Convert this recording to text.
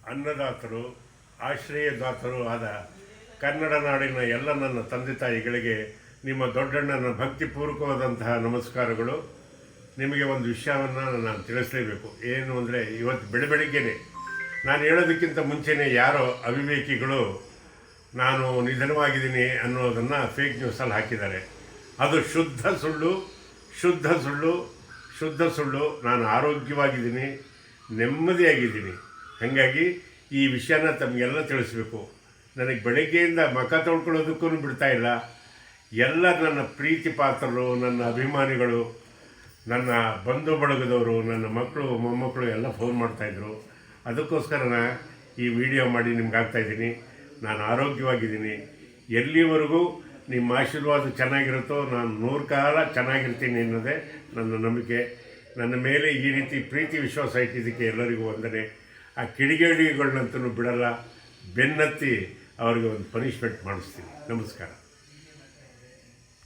ಅನ್ನದಾತರು, ಆಶ್ರಯದಾತರು ಆದ ಕನ್ನಡ ನಾಡಿನ ಎಲ್ಲ ನನ್ನ ತಂದೆ ತಾಯಿಗಳಿಗೆ ನಿಮ್ಮ ದೊಡ್ಡಣ್ಣನ ಭಕ್ತಿಪೂರ್ವಕವಾದಂತಹ ನಮಸ್ಕಾರಗಳು. ನಿಮಗೆ ಒಂದು ವಿಷಯವನ್ನು ನಾನು ತಿಳಿಸಲೇಬೇಕು. ಏನು ಅಂದರೆ, ಇವತ್ತು ಬೆಳಗ್ಗೆನೆ ನಾನು ಹೇಳೋದಕ್ಕಿಂತ ಮುಂಚೆನೇ ಯಾರೋ ಅವಿವೇಕಿಗಳು ನಾನು ನಿಧನವಾಗಿದ್ದೀನಿ ಅನ್ನೋದನ್ನು ಫೇಕ್ ನ್ಯೂಸಲ್ಲಿ ಹಾಕಿದ್ದಾರೆ. ಅದು ಶುದ್ಧ ಸುಳ್ಳು, ಶುದ್ಧ ಸುಳ್ಳು, ಶುದ್ಧ ಸುಳ್ಳು. ನಾನು ಆರೋಗ್ಯವಾಗಿದ್ದೀನಿ, ನೆಮ್ಮದಿಯಾಗಿದ್ದೀನಿ. ಹಾಗಾಗಿ ಈ ವಿಷಯನ ತಮಗೆಲ್ಲ ತಿಳಿಸ್ಬೇಕು. ನನಗೆ ಬೆಳಗ್ಗೆಯಿಂದ ಮುಖ ತೊಳ್ಕೊಳ್ಳೋದಕ್ಕೂ ಬಿಡ್ತಾಯಿಲ್ಲ. ಎಲ್ಲ ನನ್ನ ಪ್ರೀತಿ ಪಾತ್ರರು, ನನ್ನ ಅಭಿಮಾನಿಗಳು, ನನ್ನ ಬಂಧು ಬಳಗದವರು, ನನ್ನ ಮಕ್ಕಳು ಮೊಮ್ಮಕ್ಕಳು ಎಲ್ಲ ಫೋನ್ ಮಾಡ್ತಾಯಿದ್ರು. ಅದಕ್ಕೋಸ್ಕರ ಈ ವಿಡಿಯೋ ಮಾಡಿ ನಿಮ್ಗೆ ಆಗ್ತಾಯಿದ್ದೀನಿ. ನಾನು ಆರೋಗ್ಯವಾಗಿದ್ದೀನಿ. ಎಲ್ಲಿವರೆಗೂ ನಿಮ್ಮ ಆಶೀರ್ವಾದ ಚೆನ್ನಾಗಿರುತ್ತೋ ನಾನು 100 ಕಾಲ ಚೆನ್ನಾಗಿರ್ತೀನಿ ಅನ್ನೋದೇ ನನ್ನ ನಂಬಿಕೆ. ನನ್ನ ಮೇಲೆ ಈ ರೀತಿ ಪ್ರೀತಿ ವಿಶ್ವಾಸ ಇಟ್ಟಿದ್ದಕ್ಕೆ ಎಲ್ಲರಿಗೂ ವಂದನೆ. ಆ ಕಿಡಿಗೇಡಿಗಳನ್ನಂತೂ ಬಿಡಲ್ಲ, ಬೆನ್ನತ್ತಿ ಅವರಿಗೆ ಒಂದು ಪನಿಷ್ಮೆಂಟ್ ಮಾಡಿಸ್ತೀನಿ. ನಮಸ್ಕಾರ.